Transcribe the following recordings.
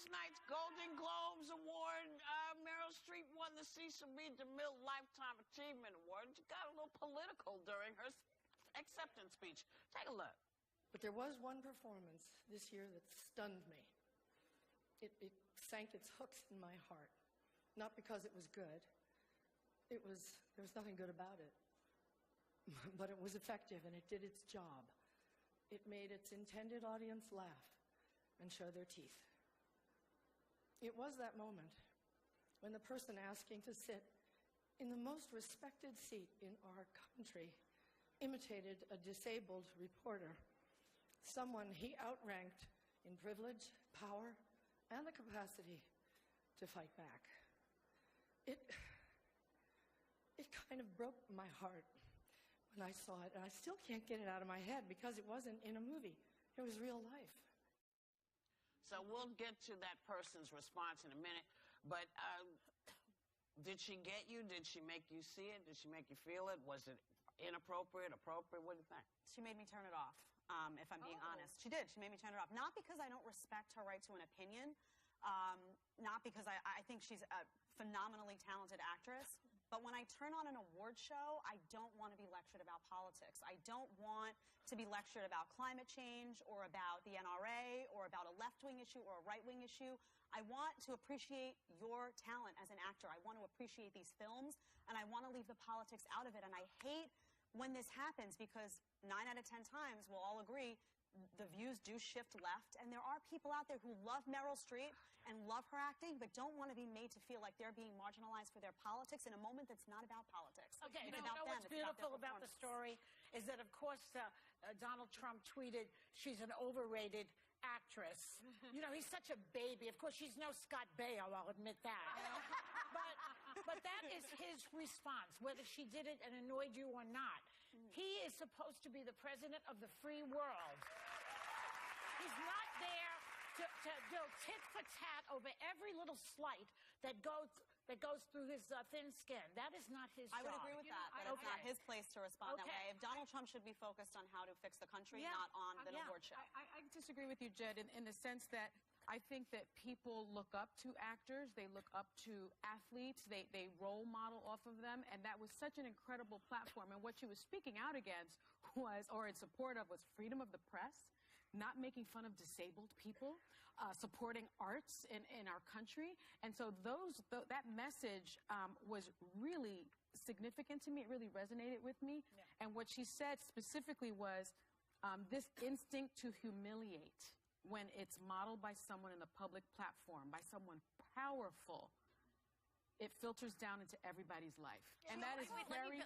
last night's Golden Globes Award, Meryl Streep won the Cecil B. DeMille Lifetime Achievement Award. She got a little political during her acceptance speech. Take a look. But there was one performance this year that stunned me. It sank its hooks in my heart. Not because it was good. There was nothing good about it. But it was effective, and it did its job. It made its intended audience laugh and show their teeth. It was that moment when the person asking to sit in the most respected seat in our country imitated a disabled reporter, someone he outranked in privilege, power, and the capacity to fight back. It kind of broke my heart when I saw it, and I still can't get it out of my head because it wasn't in a movie. It was real life. So we'll get to that person's response in a minute, but did she get you? Did she make you see it? Did she make you feel it? Was it inappropriate, appropriate? What do you think? She made me turn it off, if I'm being honest. She did. She made me turn it off. Not because I don't respect her right to an opinion, not because I think she's a phenomenally talented actress, but when I turn on an award show, I don't want to be lectured about politics. I don't want to be lectured about climate change or about the NRA or about a left-wing issue or a right-wing issue. I want to appreciate your talent as an actor. I want to appreciate these films, and I want to leave the politics out of it. And I hate when this happens because 9 out of 10 times we'll all agree the views do shift left, and there are people out there who love Meryl Streep and love her acting, but don't want to be made to feel like they're being marginalized for their politics in a moment that's not about politics. Okay, you know what's beautiful about the story is that, of course, Donald Trump tweeted she's an overrated actress. You know, he's such a baby. Of course, she's no Scott Baio, I'll admit that. But that is his response, whether she did it and annoyed you or not. He is supposed to be the president of the free world. He's not there to do tit for tat over every little slight that goes through his thin skin. That is not his job. I would agree with that, but it's not his place to respond that way. If Donald Trump should be focused on how to fix the country, not on the award show. I disagree with you, Jed, in the sense that I think that people look up to actors, they look up to athletes, they role model off of them, and that was such an incredible platform. And what she was speaking out against was, or in support of, was freedom of the press, not making fun of disabled people, supporting arts in our country. And so that message was really significant to me. It really resonated with me. Yeah. And what she said specifically was this instinct to humiliate when it's modeled by someone in the public platform, by someone powerful, it filters down into everybody's life. And that is very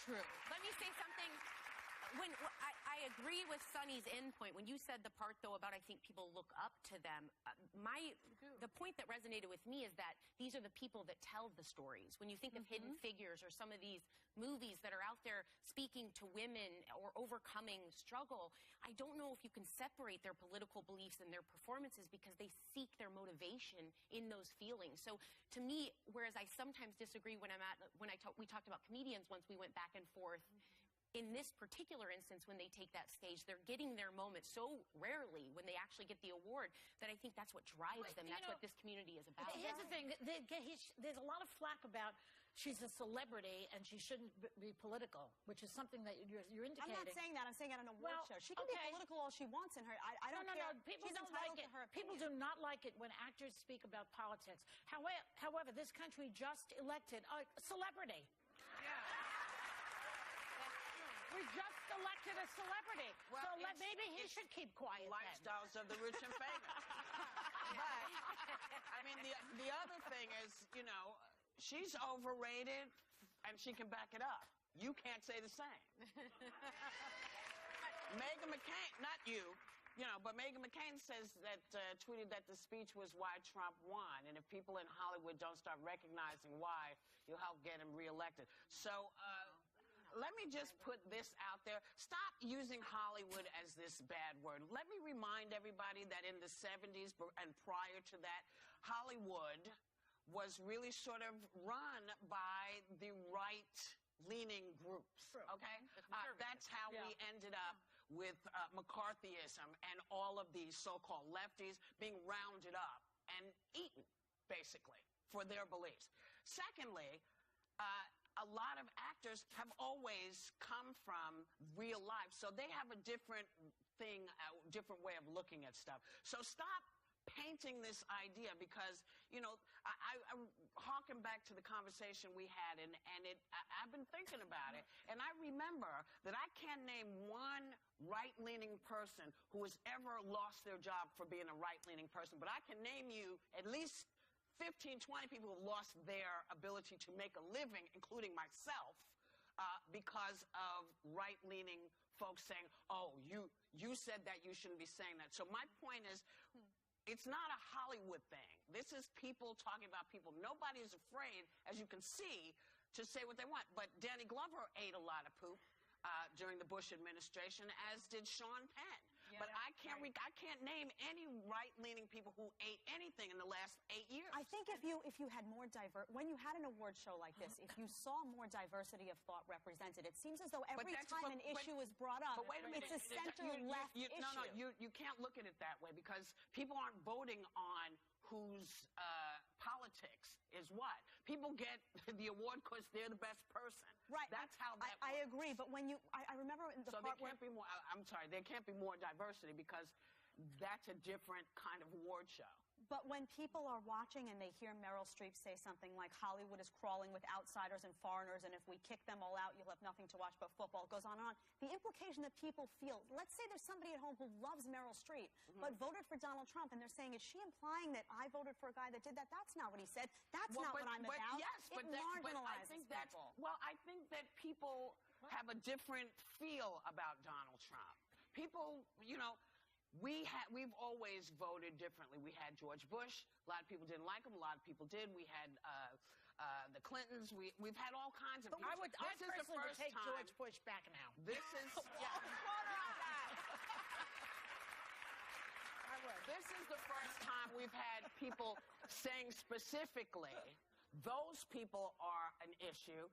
true. Let me say something. I agree with Sunny's endpoint. When you said the part, though, about I think people look up to them, the point that resonated with me is that these are the people that tell the stories. When you think of Hidden Figures or some of these movies that are out there speaking to women or overcoming struggle, I don't know if you can separate their political beliefs and their performances because they seek their motivation in those feelings. So to me, whereas I sometimes disagree when we talked about comedians once we went back and forth, in this particular instance, when they take that stage, they're getting their moment so rarely when they actually get the award that I think that's what drives them. That's what this community is about. Here's the thing. There's a lot of flack about she's a celebrity and she shouldn't be political, which is something that you're indicating. I'm not saying that. I'm saying at an award show. She can be political all she wants in her. I don't care. No. People don't like it. People do not like it when actors speak about politics. However, this country just elected a celebrity. Yeah. We just elected a celebrity. Well, so maybe he should keep quiet. Lifestyles of the rich and famous. But, I mean, the other thing is, you know, she's overrated, and she can back it up. You can't say the same. Meghan McCain, not you, but Meghan McCain says that, tweeted that the speech was why Trump won. And if people in Hollywood don't start recognizing why, you'll help get him reelected. So, let me just put this out there. Stop using Hollywood as this bad word. Let me remind everybody that in the 70s and prior to that, Hollywood was really sort of run by the right-leaning groups, okay? That's how we ended up with McCarthyism and all of these so-called lefties being rounded up and eaten, basically, for their beliefs. Secondly, a lot of actors have always come from real life, so they have a different thing, a different way of looking at stuff. So stop painting this idea, because, you know, I'm harking back to the conversation we had, and I've been thinking about it, and I remember that I can't name one right-leaning person who has ever lost their job for being a right-leaning person, but I can name you at least 15, 20 people who have lost their ability to make a living, including myself, because of right-leaning folks saying, oh, you said that, you shouldn't be saying that. So my point is, it's not a Hollywood thing. This is people talking about people. Nobody is afraid, as you can see, to say what they want. But Danny Glover ate a lot of poop during the Bush administration, as did Sean Penn. But I can't name any right-leaning people who ate anything in the last 8 years. I think if you had more when you had an award show like this, if you saw more diversity of thought represented, it seems as though every time an issue is brought up, it's a center-left issue. No, you can't look at it that way, because people aren't voting on whose politics is what. People get the award because they're the best person. Right. That's how that works. I agree, but when I remember in the part where... I'm sorry, there can't be more diversity, because that's a different kind of award show. But when people are watching and they hear Meryl Streep say something like Hollywood is crawling with outsiders and foreigners, and if we kick them all out, you'll have nothing to watch but football, it goes on and on. The implication that people feel, let's say there's somebody at home who loves Meryl Streep, but voted for Donald Trump, and they're saying, is she implying that I voted for a guy that did that? That's not what he said. That's not what I'm about. Yes, it marginalizes people. Well, I think that people have a different feel about Donald Trump. People, you know, we've always voted differently. We had George Bush. A lot of people didn't like him. A lot of people did. We had the Clintons. We've had all kinds of people. I personally would take George Bush back now. This is This is the first time we've had people saying specifically, those people are an issue.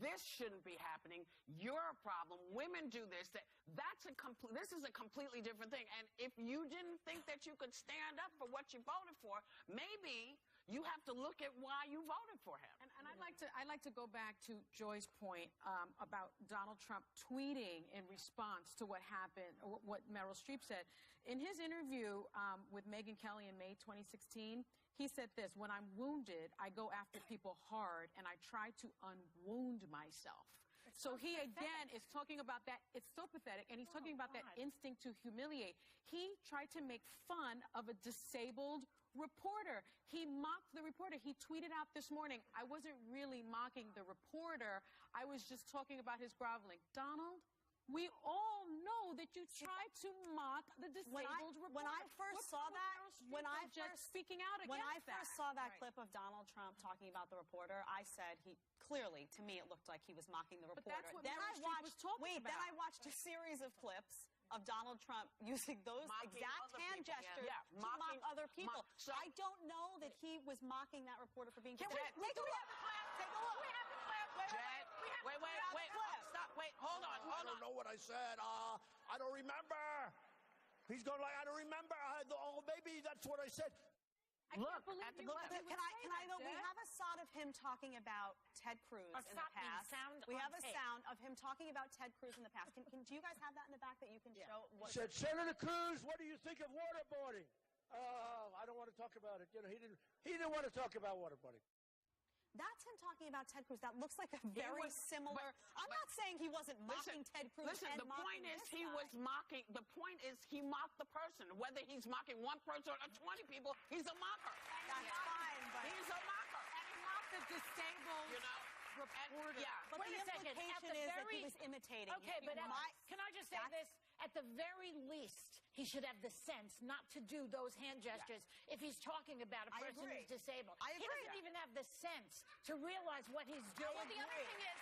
This shouldn't be happening. You're a problem. Women do this. This is a completely different thing. And if you didn't think that you could stand up for what you voted for, maybe you have to look at why you voted for him. And I'd like to go back to Joy's point about Donald Trump tweeting in response to what happened, what Meryl Streep said. In his interview with Megyn Kelly in May 2016, he said this: when I'm wounded, I go after people hard, and I try to unwound myself. So he, again, is talking about that. It's so pathetic. And he's talking about that instinct to humiliate. He tried to make fun of a disabled reporter. He mocked the reporter. He tweeted out this morning, I wasn't really mocking the reporter. I was just talking about his groveling. Donald, we all know that you tried to mock the disabled reporter. When I first saw that, when I first saw that clip of Donald Trump talking about the reporter, I said clearly, to me, it looked like he was mocking the reporter. But that's what Meryl Streep was talking about. Then I watched a series of clips of Donald Trump using those exact hand gestures to mock other people. I don't know that he was mocking that reporter for being... Take a look. We have the clip. Wait. Stop. Wait, hold on. I don't know what I said. I don't remember. He's going like, I don't remember. Oh, maybe that's what I said. Look at the clip. Can I though? We have a shot of him talking about Ted Cruz in the past. We have a sound of him talking about Ted Cruz in the past. Do you guys have that in the back that you can show? He said, Senator Cruz, what do you think of waterboarding? I don't want to talk about it. You know, he didn't want to talk about waterboarding. That's him talking about Ted Cruz. That looks like a very similar... I'm not saying he wasn't mocking Ted Cruz. Listen, the point is he was mocking... The point is he mocked the person. Whether he's mocking one person or 20 people, he's a mocker. That's fine, but... He's a mocker. And he mocked the disabled... reporter. But the implication is that he was imitating. Okay, but can I just say this? At the very least, he should have the sense not to do those hand gestures if he's talking about a person who's disabled. I agree. He doesn't even have the sense to realize what he's doing. Well, the other thing is,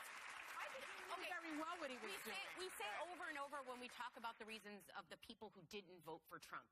I think knew very well what he was doing. We say over and over when we talk about the reasons of the people who didn't vote for Trump.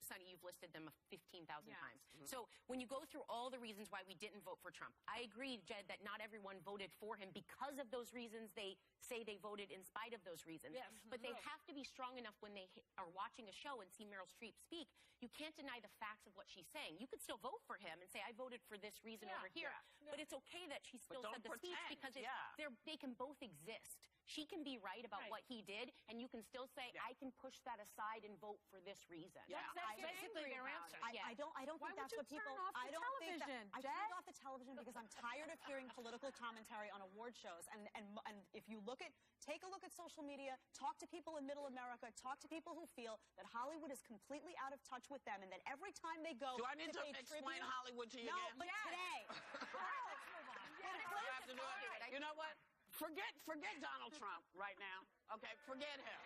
Sonny, you've listed them 15,000 times. So when you go through all the reasons why we didn't vote for Trump, I agree, Jed, that not everyone voted for him because of those reasons. They say they voted in spite of those reasons. Yes. But they have to be strong enough when they are watching a show and see Meryl Streep speak. You can't deny the facts of what she's saying. You could still vote for him and say, I voted for this reason over here. But it's okay that she still said the speech because they can both exist. She can be right about what he did, and you can still say, I can push that aside and vote for this reason. That's basically their answer. I don't think that's what people. I don't think that. I turned off the television because I'm tired of hearing political commentary on award shows. And if you take a look at social media, talk to people in Middle America, talk to people who feel that Hollywood is completely out of touch with them, and that every time they go, do I need to explain Hollywood to you again? No, but today. Let's move on. I have to do it. You know what? Forget Donald Trump right now. Okay, forget him.